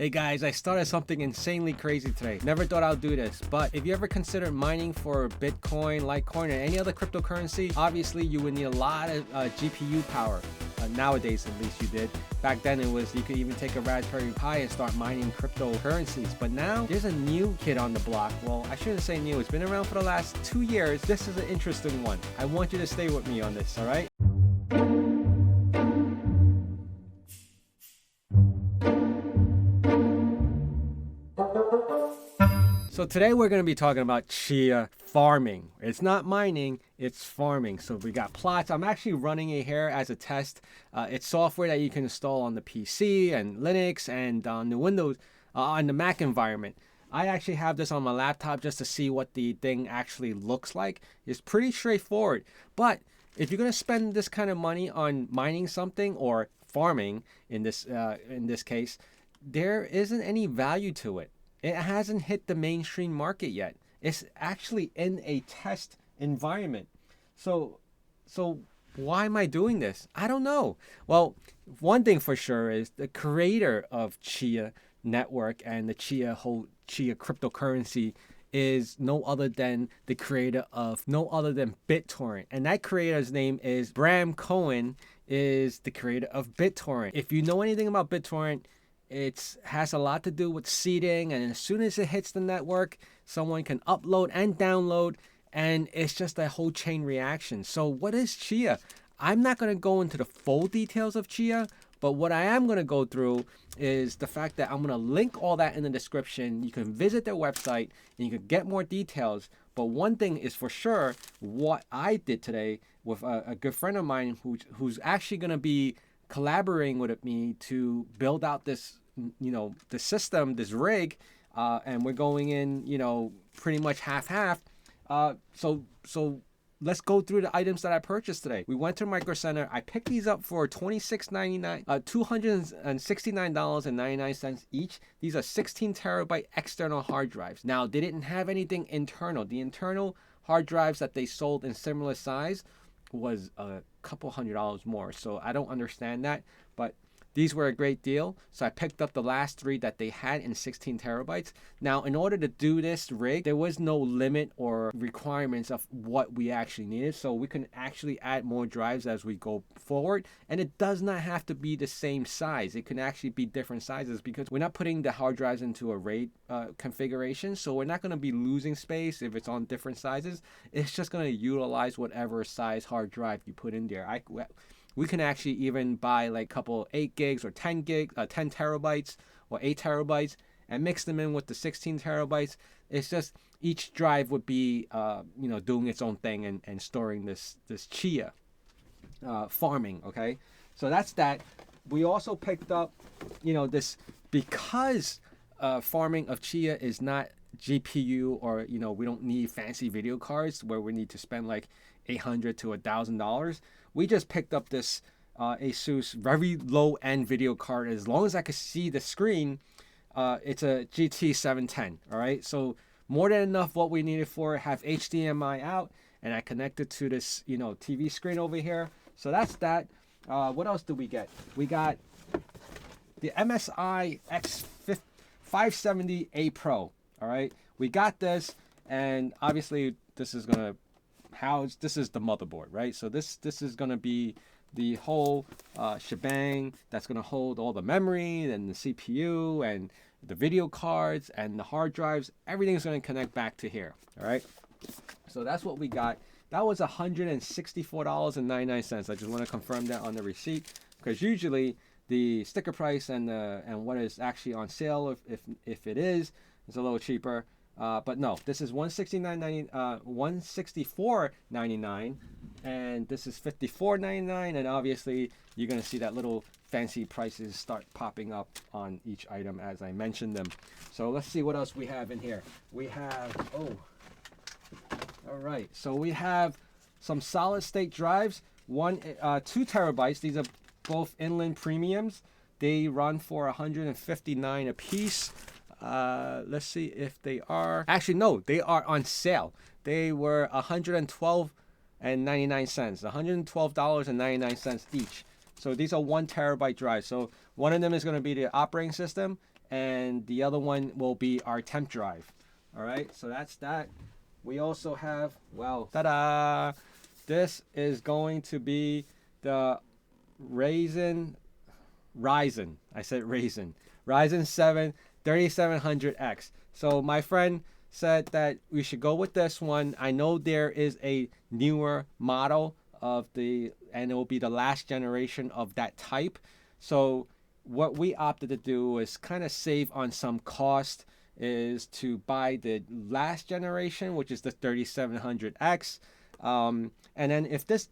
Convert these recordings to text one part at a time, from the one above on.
Hey guys, I started something insanely crazy today. Never thought I'd do this, but if you ever considered mining for Bitcoin, Litecoin, or any other cryptocurrency, obviously you would need a lot of GPU power. Nowadays, at least you did. Back then, it was you could even take a Raspberry Pi and start mining cryptocurrencies. But now, there's a new kid on the block. Well, I shouldn't say new. It's been around for the last 2 years. This is an interesting one. I want you to stay with me on this, all right? So today we're going to be talking about Chia Farming. It's not mining, it's farming. So we got plots. I'm actually running it here as a test. It's software that you can install on the PC and Linux and on the Windows, on the Mac environment. I actually have this on my laptop just to see what the thing actually looks like. It's pretty straightforward. But if you're going to spend this kind of money on mining something or farming in this case, there isn't any value to it. It hasn't hit the mainstream market yet. It's actually in a test environment. So why am I doing this? I don't know. Well, one thing for sure is the creator of Chia Network and the Chia cryptocurrency is no other than the creator of BitTorrent. And that creator's name is Bram Cohen, is the creator of BitTorrent. If you know anything about BitTorrent, it has a lot to do with seeding, and as soon as it hits the network, someone can upload and download, and it's just a whole chain reaction. So what is Chia? I'm not going to go into the full details of Chia, but what I am going to go through is the fact that I'm going to link all that in the description. You can visit their website and you can get more details. But one thing is for sure, what I did today with a good friend of mine who's actually going to be collaborating with me to build out this, the system, this rig, and we're going in, pretty much half. So let's go through the items that I purchased today. We went to Micro Center. I picked these up for $26.99, $269.99 each. These are 16 terabyte external hard drives. Now, they didn't have anything internal. The internal hard drives that they sold in similar size was a couple $100 more. So I don't understand that, but these were a great deal. So I picked up the last three that they had in 16 terabytes. Now, in order to do this rig, there was no limit or requirements of what we actually needed. So we can actually add more drives as we go forward. And it does not have to be the same size. It can actually be different sizes because we're not putting the hard drives into a RAID configuration. So we're not going to be losing space if it's on different sizes. It's just going to utilize whatever size hard drive you put in there. We can actually even buy like a couple 8 gigs or 10 terabytes or 8 terabytes and mix them in with the 16 terabytes. It's just each drive would be, doing its own thing and storing this Chia farming. Okay, so that's that. We also picked up, this because farming of Chia is not GPU or we don't need fancy video cards where we need to spend like $800 to $1,000. We just picked up this Asus very low end video card. As long as I could see the screen, it's a GT 710. All right, so more than enough what we needed for it. Have HDMI out, and I connected to this TV screen over here. So that's that. What else did we get? We got the MSI X570A Pro. All right, we got this, and obviously this is gonna this is the motherboard, right? So this is gonna be the whole shebang that's gonna hold all the memory and the CPU and the video cards and the hard drives. Everything's gonna connect back to here. All right, so that's what we got. That was $164.99. I just want to confirm that on the receipt, because usually the sticker price and what is actually on sale, if it is a little cheaper. But no, this is $164.99, and this is $54.99, and obviously you're gonna see that little fancy prices start popping up on each item as I mentioned them. So let's see what else we have in here. We have all right. So we have some solid state drives. 2 terabytes. These are both Inland Premiums. They run for $159 a piece. Let's see if they are. Actually, no, they are on sale. They were $112.99. $112.99 each. So these are 1 terabyte drives. So one of them is going to be the operating system, and the other one will be our temp drive. All right, so that's that. We also have, well, ta-da! This is going to be the Ryzen, I said Ryzen 7 3700X. So my friend said that we should go with this one. I know there is a newer model and it will be the last generation of that type. So what we opted to do is kind of save on some cost, is to buy the last generation, which is the 3700X. And then if this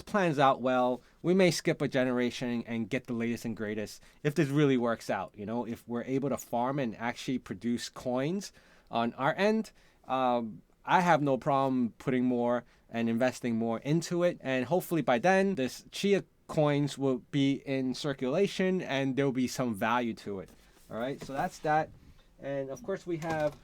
plans out well, we may skip a generation and get the latest and greatest if this really works out. You know, if we're able to farm and actually produce coins on our end, I have no problem putting more and investing more into it. And hopefully by then, this Chia coins will be in circulation and there will be some value to it. All right, so that's that. And of course we have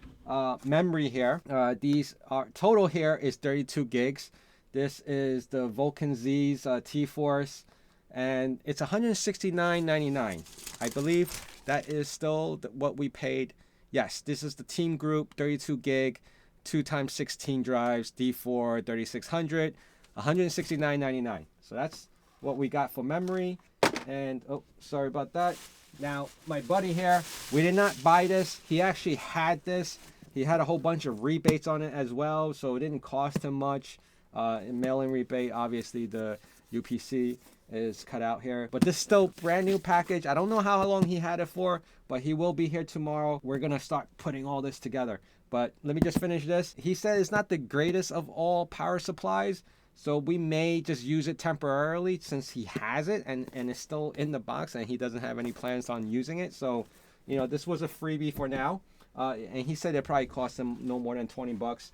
memory here. These are total here is 32 gigs. This is the Vulcan Z's T-Force, and it's $169.99. I believe that is still what we paid. Yes, this is the Team Group 32 gig, 2x16 drives, D4 3600, $169.99. So that's what we got for memory. And oh, sorry about that. Now, my buddy here, we did not buy this. He actually had this. He had a whole bunch of rebates on it as well, so it didn't cost him much. Mail-in rebate, obviously the UPC is cut out here. But this is still brand new package. I don't know how long he had it for, but he will be here tomorrow. We're going to start putting all this together. But let me just finish this. He said it's not the greatest of all power supplies, so we may just use it temporarily since he has it and it's still in the box and he doesn't have any plans on using it. So, you know, this was a freebie for now. And he said it probably cost him no more than 20 bucks.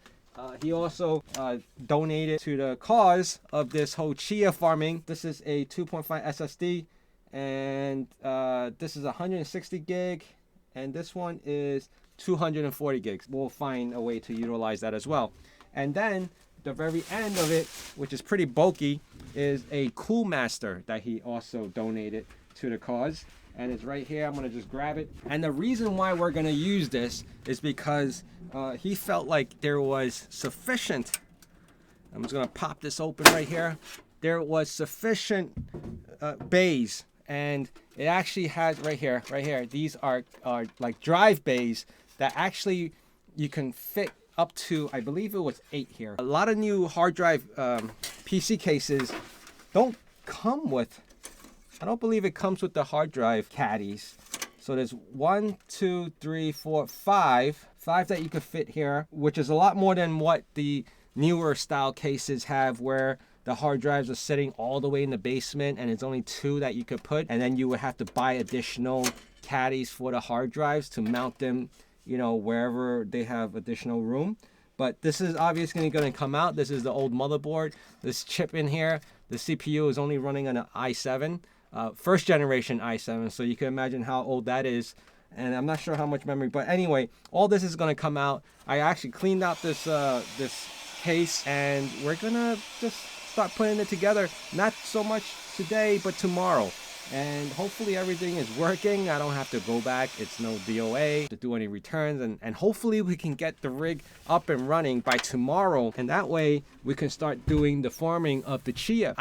He also donated to the cause of this whole Chia farming. This is a 2.5 SSD, and this is 160 gig, and this one is 240 gigs. We'll find a way to utilize that as well. And then the very end of it, which is pretty bulky, is a Cool Master that he also donated to the cause. And it's right here. I'm going to just grab it. And the reason why we're going to use this is because he felt like there was sufficient. I'm just going to pop this open right here. There was sufficient bays. And it actually has right here. These are like drive bays that actually you can fit up to, I believe it was 8 here. A lot of new hard drive PC cases don't come with, I don't believe it comes with the hard drive caddies. So there's 1, 2, 3, 4, 5 that you could fit here, which is a lot more than what the newer style cases have, where the hard drives are sitting all the way in the basement and it's only 2 that you could put, and then you would have to buy additional caddies for the hard drives to mount them, you know, wherever they have additional room. But this is obviously going to come out. This is the old motherboard. This chip in here, the CPU is only running on an i7. First generation i7, so you can imagine how old that is. And I'm not sure how much memory, but anyway, all this is going to come out. I actually cleaned out this this case, and we're gonna just start putting it together. Not so much today, but tomorrow. And hopefully everything is working. I don't have to go back. It's no DOA to do any returns. And hopefully we can get the rig up and running by tomorrow. And that way we can start doing the farming of the Chia.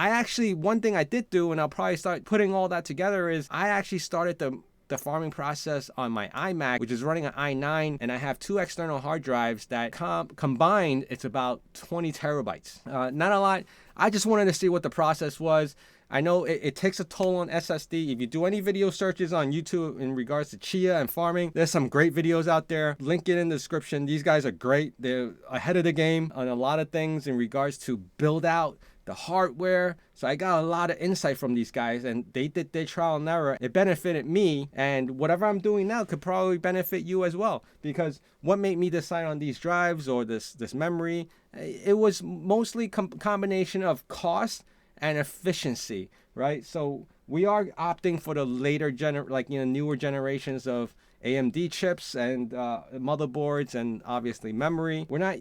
One thing I did do, and I'll probably start putting all that together, is I actually started the farming process on my iMac, which is running an i9, and I have 2 external hard drives that combined, it's about 20 terabytes. Not a lot. I just wanted to see what the process was. I know it takes a toll on SSD. If you do any video searches on YouTube in regards to Chia and farming, there's some great videos out there. Link it in the description. These guys are great. They're ahead of the game on a lot of things in regards to build out the hardware. So I got a lot of insight from these guys, and they did their trial and error. It benefited me, and whatever I'm doing now could probably benefit you as well, because what made me decide on these drives or this memory, it was mostly combination of cost and efficiency, right? So we are opting for the later newer generations of AMD chips and motherboards and obviously memory. We're not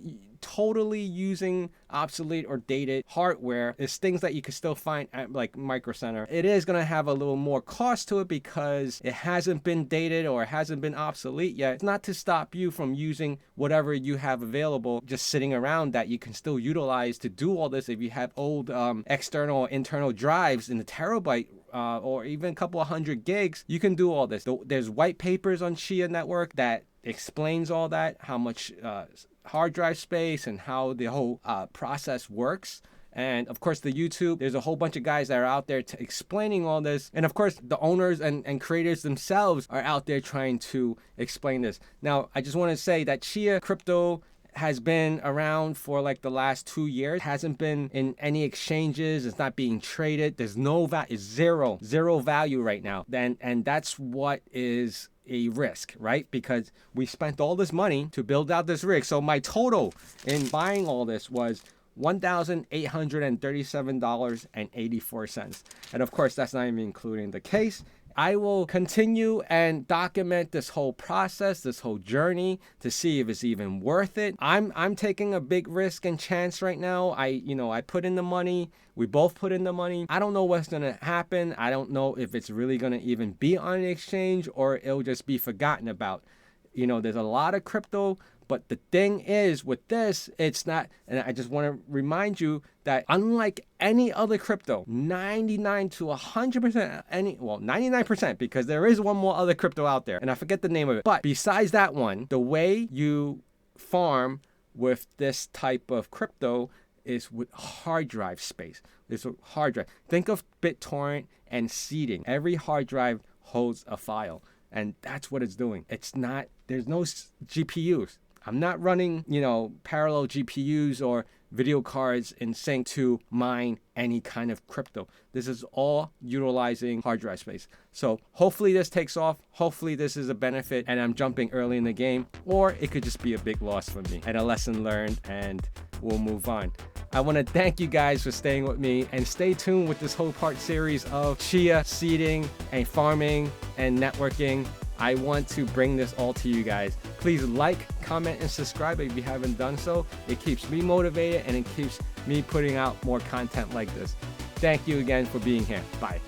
totally using obsolete or dated hardware. It's things that you can still find at like Micro Center. It is going to have a little more cost to it because it hasn't been dated or it hasn't been obsolete yet. It's not to stop you from using whatever you have available just sitting around that you can still utilize to do all this. If you have old external or internal drives in the terabyte or even a couple of 100 gigs, you can do all this. There's white papers on Chia Network that explains all that, how much hard drive space and how the whole process works. And of course, the YouTube, there's a whole bunch of guys that are out there explaining all this. And of course, the owners and creators themselves are out there trying to explain this. Now, I just want to say that Chia Crypto has been around for like the last 2 years. It hasn't been in any exchanges. It's not being traded. There's no value. It's zero value right now. And that's what is a risk, right? Because we spent all this money to build out this rig. So my total in buying all this was $1,837.84. And of course, that's not even including the case. I will continue and document this whole process, this whole journey to see if it's even worth it. I'm taking a big risk and chance right now. I put in the money. We both put in the money. I don't know what's going to happen. I don't know if it's really going to even be on the exchange or it'll just be forgotten about. There's a lot of crypto, but the thing is with this, it's not, and I just want to remind you that unlike any other crypto, 99 to 100%, 99%, because there is one more other crypto out there and I forget the name of it. But besides that one, the way you farm with this type of crypto is with hard drive space. It's a hard drive. Think of BitTorrent and seeding. Every hard drive holds a file. And that's what it's doing. There's no GPUs. I'm not running, parallel GPUs or video cards in sync to mine any kind of crypto. This is all utilizing hard drive space. So hopefully this takes off. Hopefully this is a benefit and I'm jumping early in the game, or it could just be a big loss for me and a lesson learned, and we'll move on. I want to thank you guys for staying with me, and stay tuned with this whole part series of Chia, seeding and farming and networking. I want to bring this all to you guys. Please like, comment, and subscribe if you haven't done so. It keeps me motivated and it keeps me putting out more content like this. Thank you again for being here. Bye.